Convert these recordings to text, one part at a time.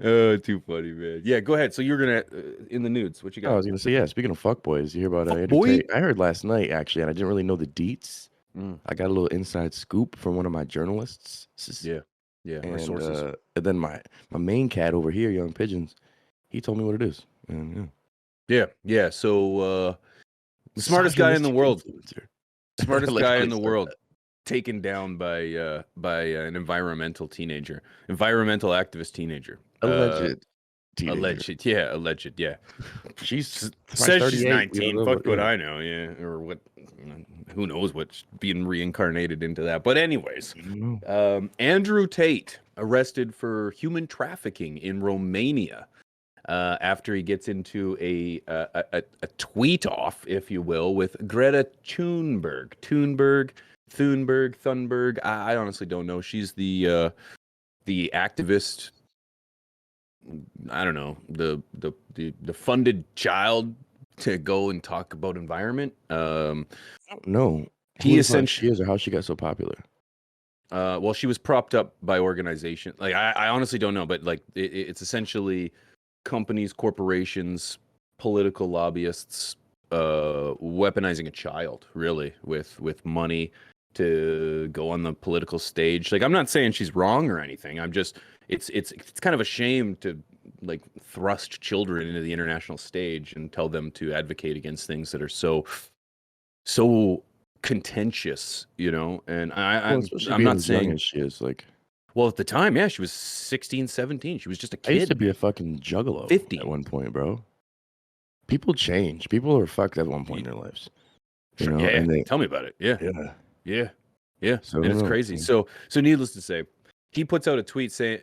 Oh, too funny, man. Yeah, go ahead. So you're gonna in the nudes. What you Oh, I got? was gonna say, yeah. Speaking of fuckboys, you hear about Fuck Andrew boy. Tate? I heard last night actually, and I didn't really know the deets. Mm, I got a little inside scoop from one of my journalists, yeah, yeah. Our and sources. then my main cat over here, Young Pigeons, he told me what it is. And Yeah, yeah. So smartest guy in the misogynistic world. influencer. I Smartest like guy how in he the said world. that. Taken down by an environmental teenager, environmental activist teenager. Alleged teenager. Alleged, yeah, alleged, yeah. She's probably Says she's 38. We don't 19. know, Fuck but what yeah. I know, yeah, or what? Who knows what's being reincarnated into that? But anyways, I don't know. Andrew Tate arrested for human trafficking in Romania after he gets into a tweet off, if you will, with Greta Thunberg. I honestly don't know. She's the activist. I don't know, the funded child to go and talk about environment. I don't know He who the fuck she essentially, is or how she got so popular. well, she was propped up by organization. Like I honestly don't know, but like it's essentially companies, corporations, political lobbyists, weaponizing a child, really, with money to go on the political stage. Like I'm not saying she's wrong or anything. I'm just it's kind of a shame to like thrust children into the international stage and tell them to advocate against things that are so contentious, you know. And Well, especially I'm being not as young saying, as she is. Like, well, at the time, yeah, she was 16, 17. She was just a I used to kid, be man. a fucking juggalo at 15. one point, bro. People change. People are fucked at one point in their lives, you Sure, know, yeah. and they, Tell me about it. Yeah. yeah. Yeah. Yeah. So And who it's knows? crazy. So needless to say, he puts out a tweet saying,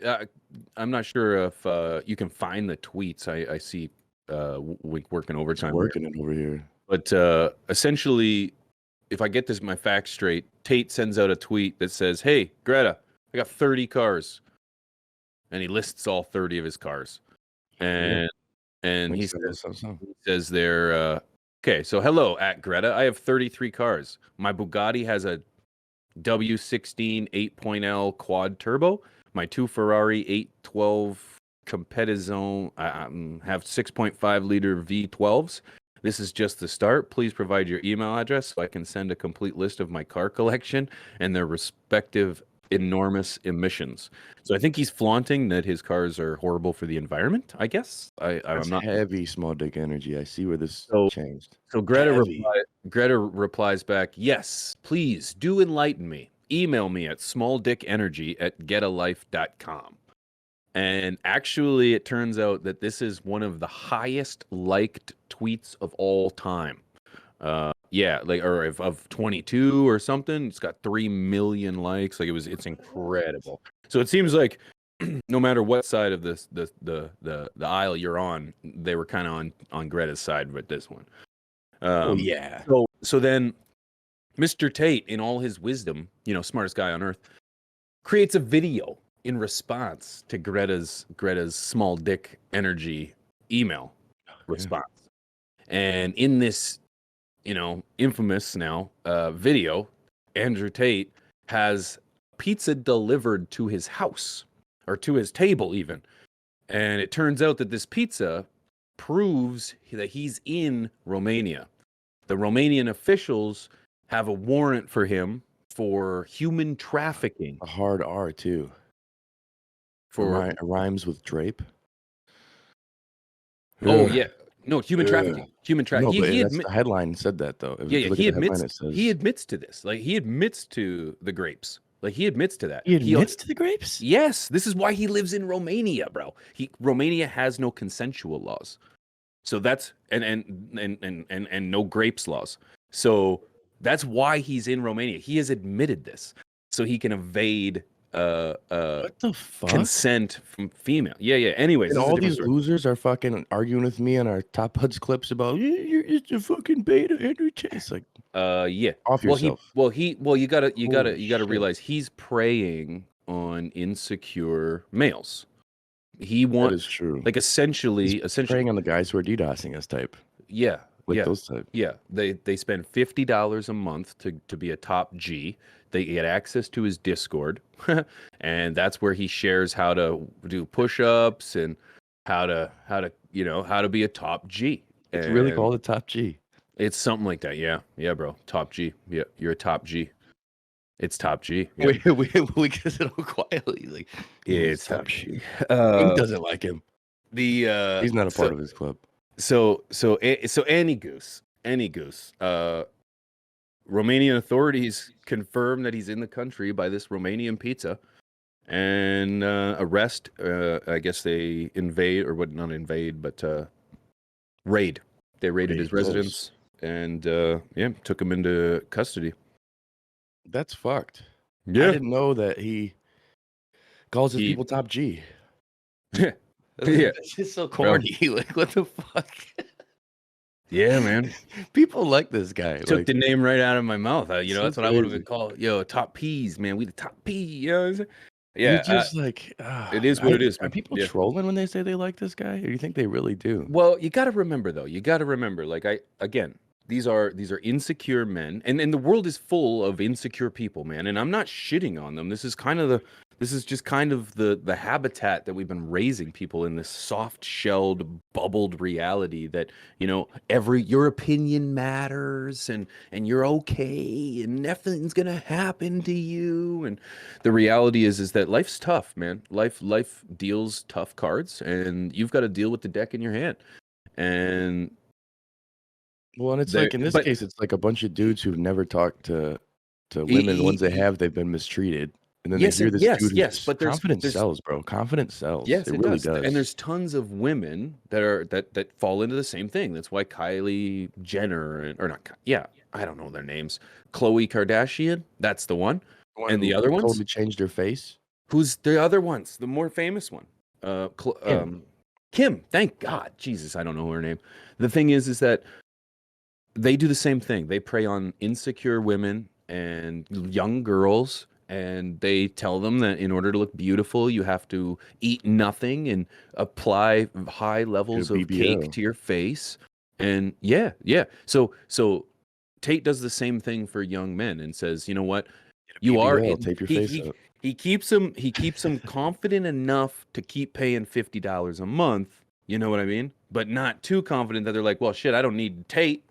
I'm not sure if you can find the tweets. I see working He's overtime here. working it over here. But essentially, if I get this my facts straight, Tate sends out a tweet that says, "Hey, Greta, I got 30 cars." And he lists all 30 of his cars. Yeah, And makes sense. So. he says there, okay, so hello at Greta. I have 33 cars. My Bugatti has a W16 8.L quad turbo. My two Ferrari 812 Competizione have 6.5 liter V12s. This is just the start. Please provide your email address so I can send a complete list of my car collection and their respective enormous emissions. So I think he's flaunting that his cars are horrible for the environment, I guess. That's I'm not. heavy small dick energy. I see where this So changed. so Heavy. Greta replies back, "Yes, please do enlighten me. Email me at smalldickenergy@getalife.com." And actually, it turns out that this is one of the highest liked tweets of all time. Yeah, like or of 22 or something. It's got 3 million likes. Like it's incredible. So it seems like no matter what side of the aisle you're on, they were kind of on Greta's side with this one. Oh yeah. So then Mr. Tate, in all his wisdom, you know, smartest guy on earth, creates a video in response to Greta's small dick energy email response. And in this, you know, infamous now video, Andrew Tate has pizza delivered to his house or to his table even. And it turns out that this pizza proves that he's in Romania. The Romanian officials have a warrant for him for human trafficking. A hard R too. For Rhymes with drape. oh Yeah. yeah, no human Yeah. trafficking. Human No, He but he that's admit the headline said that though. yeah If yeah you look at the headline, it he says admits to this. Like he admits to the grapes. Like he admits to that. he admits to the grapes. Yes, this is why he lives in Romania, bro. Romania has no consensual laws. So that's and no grapes laws. So that's why he's in Romania. He has admitted this, so he can evade What the fuck? consent from female. Yeah, yeah. Anyways, And this is a all different these story. losers are fucking arguing with me on our Top Buds clips about you're just a fucking beta, Andrew Chase. Like, Yeah. off Well, yourself. you Holy gotta shit. realize he's preying on insecure males. He That want is true. like essentially, Preying on the guys who are DDoSing us type. yeah, Like yeah. those type. Yeah, they spend $50 a month to be a top G They get access to his Discord, and that's where he shares how to do push-ups and how to be a top G. It's really And called a top G. it's something like that. Yeah, yeah, bro. Top G. Yeah, you're a top G. It's top G. Yeah, We kiss it all quietly. Like, it's top G. Who doesn't like him? The He's not a part so of his club. so Annie Goose. Romanian authorities confirm that he's in the country by this Romanian pizza and arrest. I guess they invade, or what? Not invade, but raid. They raided his residence and took him into custody. That's fucked. Yeah. I didn't know that he calls his people top G. Yeah. It's just so corny. Like, what the fuck? Yeah, man. People like this guy. Took the name right out of my mouth. That's so what I would have been called. Yo, top P's, man. We the top P. You know what I'm saying? Yeah. You're just it is what it is, man. Are people trolling when they say they like this guy? Or do you think they really do? Well, you got to remember, though. Like, these are insecure men, and the world is full of insecure people, man. And I'm not shitting on them. This is just kind of the habitat that we've been raising people in, this soft-shelled, bubbled reality that, your opinion matters and you're okay and nothing's gonna happen to you. And the reality is that life's tough, man. Life deals tough cards, and you've got to deal with the deck in your hand. And it's like in this case, it's like a bunch of dudes who've never talked to women. The ones they have, they've been mistreated. And then they hear this dude but confidence sells, bro. Confidence sells. Yes, it really does. And there's tons of women that fall into the same thing. That's why Kylie Jenner I don't know their names. Khloe Kardashian, that's the one. And the other ones totally changed her face. Who's the other ones? The more famous one. Kim. Thank God. Jesus, I don't know her name. The thing is that they do the same thing. They prey on insecure women and young girls, and they tell them that in order to look beautiful, you have to eat nothing and apply high levels of cake to your face. And yeah. So Tate does the same thing for young men and says, you know what? You are tape your face up. He keeps them confident enough to keep paying $50 a month. You know what I mean? But not too confident that they're like, well, shit, I don't need Tate.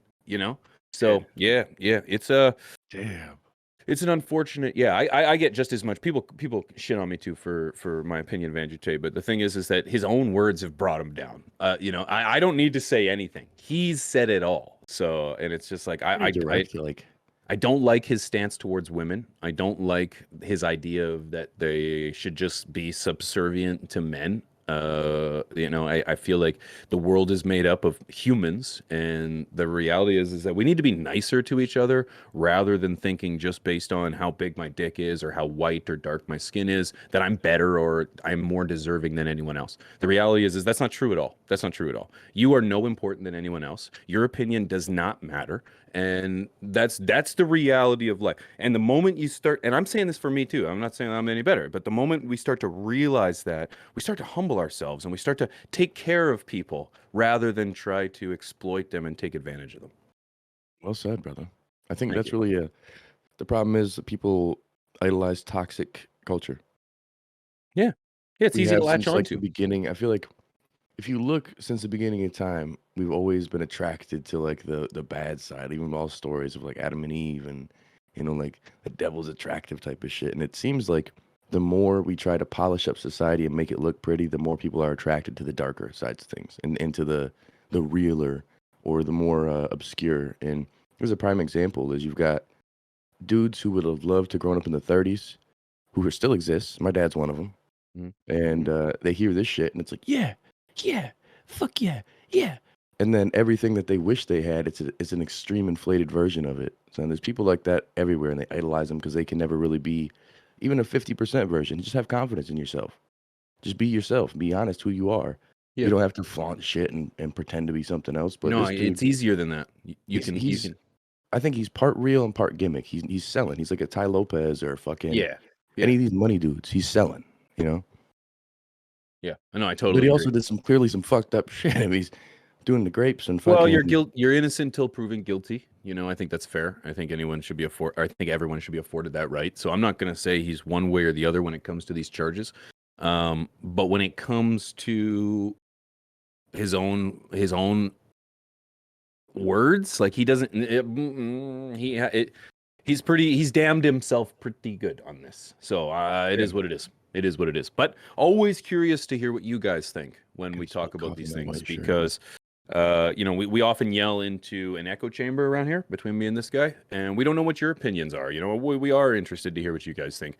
So yeah, it's damn. It's an unfortunate. Yeah, I get just as much. People shit on me too for my opinion of Andrew Tate, but the thing is that his own words have brought him down. I don't need to say anything. He's said it all. So, and it's just like I don't like his stance towards women. I don't like his idea of that they should just be subservient to men. I feel like the world is made up of humans, and the reality is that we need to be nicer to each other rather than thinking just based on how big my dick is or how white or dark my skin is that I'm better or I'm more deserving than anyone else. The reality is that's not true at all. That's not true at all. You are no important than anyone else. Your opinion does not matter. And that's the reality of life. And the moment you start, and I'm saying this for me too, I'm not saying I'm any better, but the moment we start to realize that, we start to humble ourselves and we start to take care of people rather than try to exploit them and take advantage of them. Well said, brother. I think that's really the problem is that people idolize toxic culture. Yeah. Yeah, it's easy to latch on to. The beginning, I feel like if you look since the beginning of time, we've always been attracted to like the bad side, even all stories of like Adam and Eve and like the devil's attractive type of shit. And it seems like the more we try to polish up society and make it look pretty, the more people are attracted to the darker sides of things and into the realer or the more obscure. And here's a prime example is you've got dudes who would have loved to grown up in the 30s who still exist. My dad's one of them. Mm-hmm. And they hear this shit and it's like, yeah, fuck yeah. And then everything that they wish they had, it's an extreme inflated version of it. So there's people like that everywhere, and they idolize them because they can never really be even a 50% version. Just have confidence in yourself. Just be yourself. Be honest who you are. Yeah. You don't have to flaunt shit and pretend to be something else. But no, it's easier than that. You can. I think he's part real and part gimmick. He's selling. He's like a Ty Lopez or fucking any of these money dudes. He's selling. Yeah, I know. I totally. But he agree. also did clearly some fucked up shit. I mean, he's doing the grapes and fucking. Well, you're innocent until proven guilty. You know, I think that's fair. I think I think everyone should be afforded that right. So I'm not going to say he's one way or the other when it comes to these charges. But when it comes to his own words, like he doesn't, he's damned himself pretty good on this. So it is what it is. It is what it is. But always curious to hear what you guys think when we talk about these things, because we often yell into an echo chamber around here between me and this guy, and we don't know what your opinions are. You know, we are interested to hear what you guys think.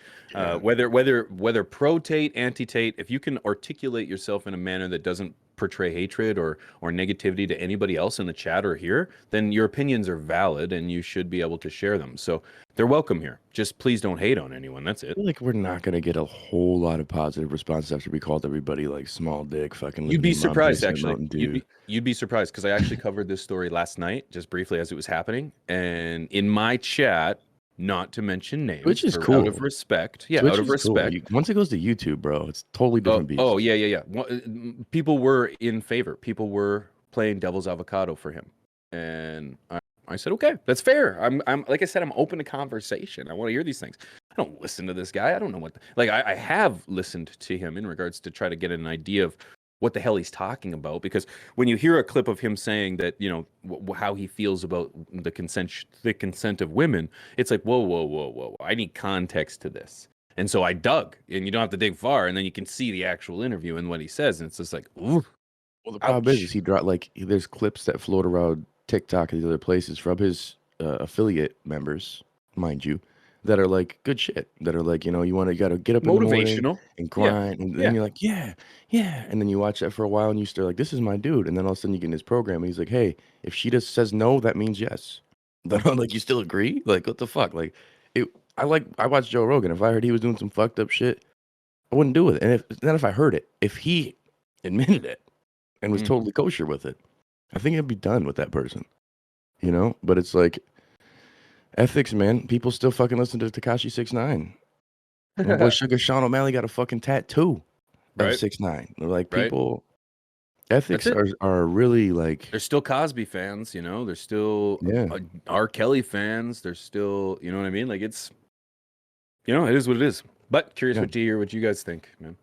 Whether pro Tate, anti Tate, if you can articulate yourself in a manner that doesn't portray hatred or negativity to anybody else in the chat or here, then your opinions are valid and you should be able to share them. So they're welcome here. Just please don't hate on anyone. That's it. I feel like we're not gonna get a whole lot of positive responses after we called everybody like small dick, fucking. You'd be surprised, actually. Mountain Dew. You'd be surprised, because I actually covered this story last night, just briefly as it was happening, and in my chat, not to mention names, Which is cool. out of respect. Yeah, Twitch out of is cool. respect. Once it goes to YouTube, bro, it's totally different beast. Oh, yeah. People were in favor. People were playing devil's avocado for him, and I said, okay, that's fair. I'm like I said, I'm open to conversation. I want to hear these things. I don't listen to this guy. I don't know I have listened to him in regards to try to get an idea of what the hell he's talking about. Because when you hear a clip of him saying that, how he feels about the consent of women, it's like, whoa. I need context to this. And so I dug, and you don't have to dig far, and then you can see the actual interview and what he says. And it's just like, ooh. Well, the problem is he dropped there's clips that float around TikTok and these other places from his affiliate members, mind you, that are like good shit. That are like, you got to get up in the morning and grind, and then you're like, yeah, and then you watch that for a while and you start like, this is my dude, and then all of a sudden you get in his program and he's like, hey, if she just says no, that means yes. Then I'm like, you still agree? Like, what the fuck? Like, I watched Joe Rogan. If I heard he was doing some fucked up shit, I wouldn't do it. And if I heard it, if he admitted it and was totally kosher with it, I think I'd be done with that person. But it's like ethics, man. People still fucking listen to Tekashi 6ix9ine. My boy Sugar Sean O'Malley got a fucking tattoo of 6ix9ine. They're like, people, ethics are really like. There's still Cosby fans, There's still R. Kelly fans. There's still, you know what I mean? Like, it's, it is what it is. But curious to hear what you guys think, man.